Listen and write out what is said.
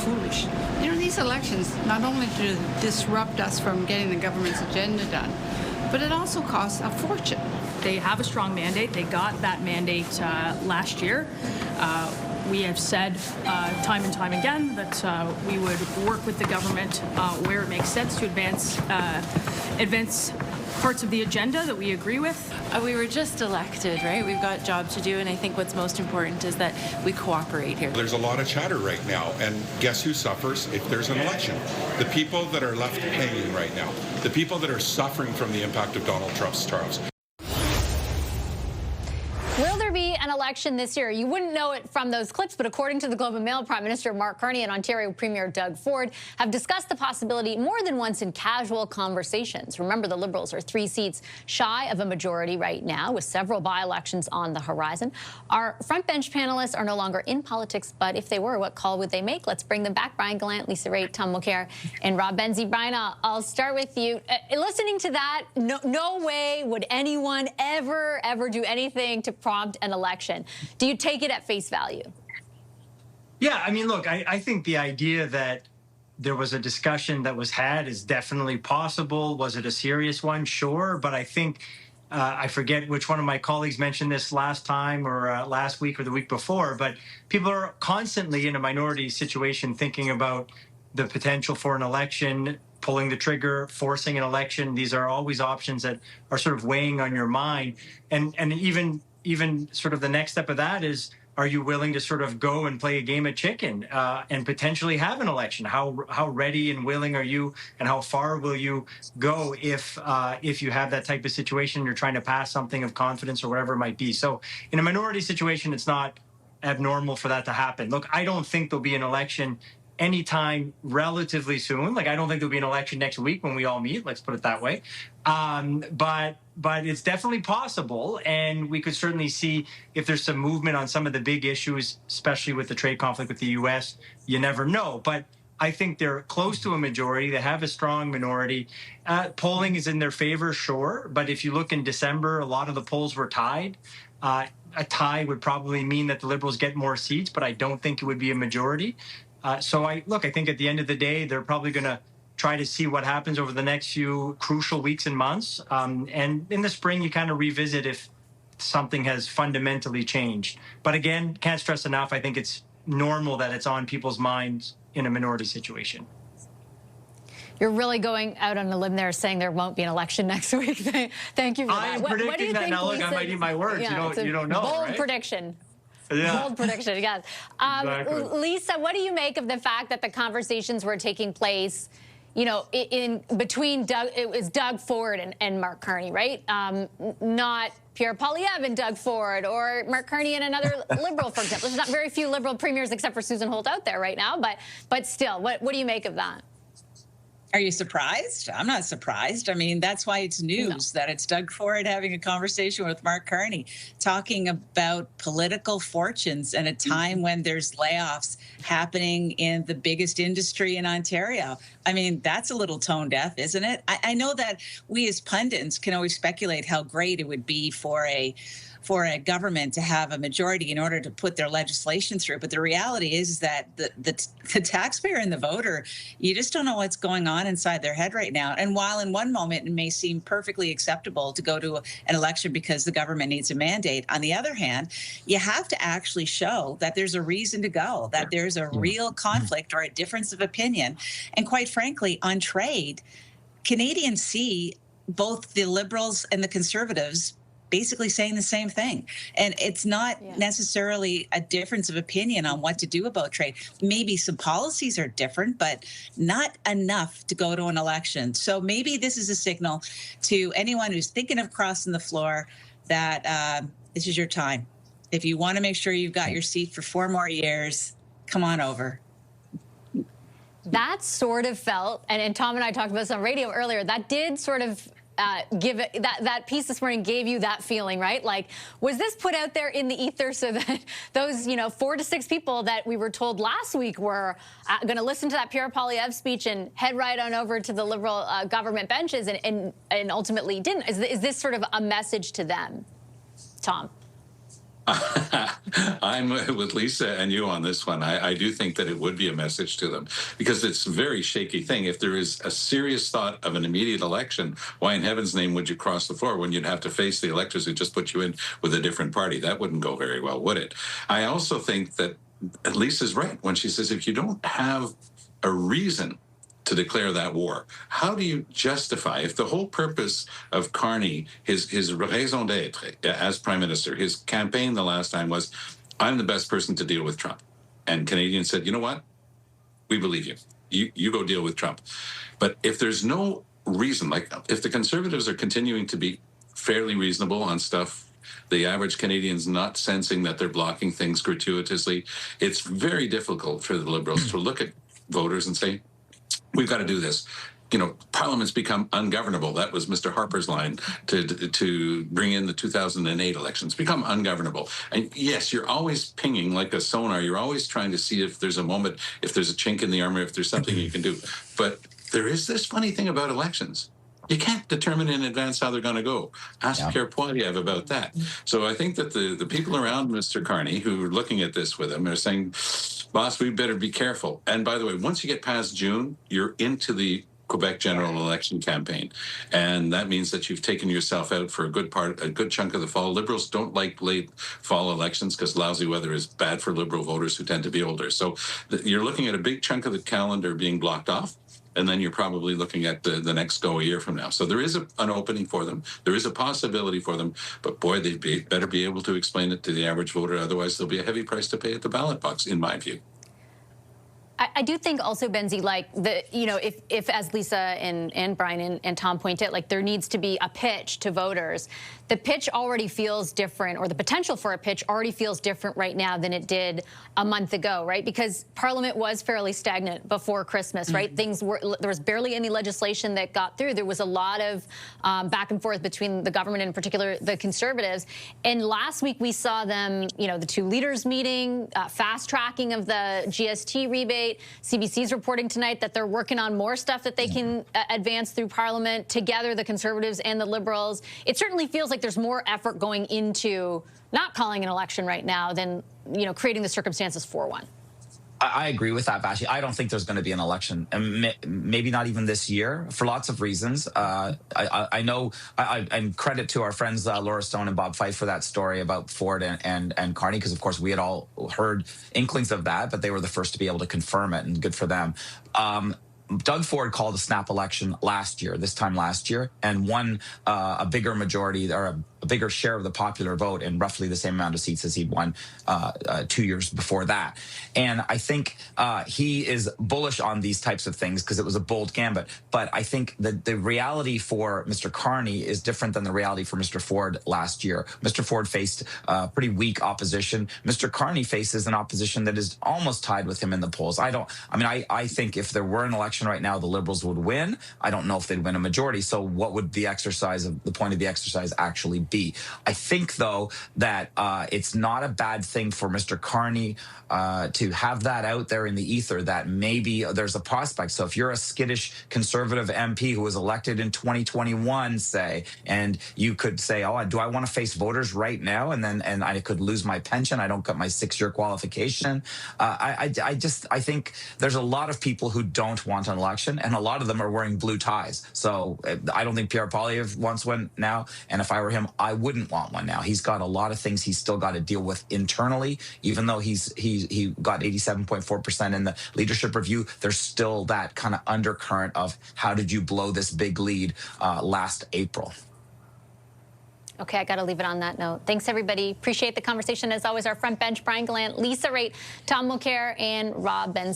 foolish. You know, these elections not only do disrupt us from getting the government's agenda done, but it also costs a fortune. They have a strong mandate. They got that mandate last year. We have said time and time again that we would work with the government where it makes sense to advance parts of the agenda that we agree with. We were just elected, right? We've got a job to do, and I think what's most important is that we cooperate here. There's a lot of chatter right now, and guess who suffers if there's an election? The people that are left hanging right now. The people that are suffering from the impact of Donald Trump's tariffs. Will there be an election this year? You wouldn't know it from those clips, but according to the Globe and Mail, Prime Minister Mark Carney and Ontario Premier Doug Ford have discussed the possibility more than once in casual conversations. Remember, the Liberals are 3 seats shy of a majority right now, with several by-elections on the horizon. Our front bench panelists are no longer in politics, but if they were, what call would they make? Let's bring them back. Brian Gallant, Lisa Raitt, Tom Mulcair, and Rob Benzie. Brian, I'll start with you. Listening to that, no way would anyone ever do anything to prompt an election. Do you take it at face value? Yeah, I mean, look, I think the idea that there was a discussion that was had is definitely possible. Was it a serious one? Sure. But I think, I forget which one of my colleagues mentioned this last time or last week or the week before, but people are constantly in a minority situation thinking about the potential for an election, pulling the trigger, forcing an election. These are always options that are sort of weighing on your mind. And even sort of the next step of that is, are you willing to sort of go and play a game of chicken and potentially have an election? How ready and willing are you, and how far will you go if you have that type of situation, you're trying to pass something of confidence or whatever it might be? So in a minority situation, it's not abnormal for that to happen. Look, I don't think there'll be an election anytime relatively soon. Like, I don't think there'll be an election next week when we all meet. Let's put it that way. But it's definitely possible, and we could certainly see if there's some movement on some of the big issues, especially with the trade conflict with the U.S. You never know. But I think they're close to a majority. They have a strong minority. Polling is in their favor, sure. But if you look in December, a lot of the polls were tied. A tie would probably mean that the Liberals get more seats, but I don't think it would be a majority. So I think at the end of the day, they're probably going to try to see what happens over the next few crucial weeks and months. And in the spring, you kind of revisit if something has fundamentally changed. But again, can't stress enough, I think it's normal that it's on people's minds in a minority situation. You're really going out on a limb there, saying there won't be an election next week. Thank you for that. I'm predicting that. Now, look, I might eat my words. Yeah, you don't know, bold right? prediction. Yeah. Bold prediction, yes. Exactly. Lisa, what do you make of the fact that the conversations were taking place, you know, in between Doug Ford and Mark Carney, right? Not Pierre Poilievre and Doug Ford, or Mark Carney and another Liberal, for example. There's not very few Liberal premiers except for Susan Holt out there right now, but still, what do you make of that? Are you surprised? I'm not surprised. I mean, that's why it's news that it's Doug Ford having a conversation with Mark Carney, talking about political fortunes at a time when there's layoffs happening in the biggest industry in Ontario. I mean, that's a little tone deaf, isn't it? I know that we as pundits can always speculate how great it would be for a government to have a majority in order to put their legislation through. But the reality is that the taxpayer and the voter, you just don't know what's going on inside their head right now. And while in one moment it may seem perfectly acceptable to go to an election because the government needs a mandate, on the other hand, you have to actually show that there's a reason to go, that there's a real conflict or a difference of opinion. And quite frankly, on trade, Canadians see both the Liberals and the Conservatives basically saying the same thing. And it's not necessarily a difference of opinion on what to do about trade. Maybe some policies are different, but not enough to go to an election. So maybe this is a signal to anyone who's thinking of crossing the floor that this is your time. If you want to make sure you've got your seat for 4 more years, come on over. That sort of felt, and Tom and I talked about this on radio earlier, that did sort of give it, that piece this morning gave you that feeling, right? Like, was this put out there in the ether so that those, 4 to 6 people that we were told last week were going to listen to that Pierre Poilievre speech and head right on over to the Liberal government benches and ultimately didn't? Is this sort of a message to them, Tom? I'm with Lisa and you on this one. I do think that it would be a message to them because it's a very shaky thing. If there is a serious thought of an immediate election, why in heaven's name would you cross the floor when you'd have to face the electors who just put you in with a different party? That wouldn't go very well, would it? I also think that Lisa's right when she says if you don't have a reason to declare that war, how do you justify, if the whole purpose of Carney, his raison d'etre as prime minister, his campaign the last time was, I'm the best person to deal with Trump. And Canadians said, you know what? We believe you. You go deal with Trump. But if there's no reason, like if the Conservatives are continuing to be fairly reasonable on stuff, the average Canadian's not sensing that they're blocking things gratuitously, it's very difficult for the Liberals to look at voters and say, we've got to do this. You know, Parliament's become ungovernable. That was Mr. Harper's line to bring in the 2008 elections. Become ungovernable. And yes, you're always pinging like a sonar. You're always trying to see if there's a moment, if there's a chink in the armor, if there's something you can do. But there is this funny thing about elections. You can't determine in advance how they're going to go. Ask Pierre Poilievre about that. So I think that the people around Mr. Carney who are looking at this with him are saying, boss, we better be careful. And by the way, once you get past June, you're into the Quebec general election campaign. And that means that you've taken yourself out for a good chunk of the fall. Liberals don't like late fall elections because lousy weather is bad for Liberal voters who tend to be older. So you're looking at a big chunk of the calendar being blocked off. And then you're probably looking at the next go a year from now. So there is an opening for them. There is a possibility for them. But boy, they better be able to explain it to the average voter. Otherwise, there'll be a heavy price to pay at the ballot box, in my view. I do think also, Benzie, like if as Lisa and Brian and Tom pointed, like there needs to be a pitch to voters. The pitch already feels different, or the potential for a pitch already feels different right now than it did a month ago, right? Because Parliament was fairly stagnant before Christmas, right? There was barely any legislation that got through. There was a lot of back and forth between the government, and in particular the Conservatives. And last week we saw them, the two leaders meeting, fast tracking of the GST rebate. CBC's reporting tonight that they're working on more stuff that they can advance through Parliament together, the Conservatives and the Liberals. It certainly feels like there's more effort going into not calling an election right now than, creating the circumstances for one. I agree with that, Vassy. I don't think there's going to be an election, and maybe not even this year, for lots of reasons. I know, and credit to our friends Laura Stone and Bob Fife for that story about Ford and Carney, because of course we had all heard inklings of that, but they were the first to be able to confirm it, and good for them. Doug Ford called a snap election this time last year, and won a bigger majority, or a bigger share of the popular vote in roughly the same amount of seats as he'd won 2 years before that. And I think he is bullish on these types of things because it was a bold gambit. But I think that the reality for Mr. Carney is different than the reality for Mr. Ford last year. Mr. Ford faced pretty weak opposition. Mr. Carney faces an opposition that is almost tied with him in the polls. I think if there were an election right now, the Liberals would win. I don't know if they'd win a majority. So what would the point of the exercise actually be? I think, though, that it's not a bad thing for Mr. Carney to have that out there in the ether, that maybe there's a prospect. So if you're a skittish Conservative MP who was elected in 2021, say, and you could say, oh, do I want to face voters right now? And I could lose my pension. I don't get my 6-year qualification. I think there's a lot of people who don't want an election, and a lot of them are wearing blue ties. So I don't think Pierre Poilievre wants one now. And if I were him, I wouldn't want one now. He's got a lot of things he's still got to deal with internally. Even though he got 87.4% in the leadership review, there's still that kind of undercurrent of how did you blow this big lead last April. Okay, I got to leave it on that note. Thanks, everybody. Appreciate the conversation. As always, our front bench, Brian Gallant, Lisa Raitt, Tom Mulcair, and Rob Benzie.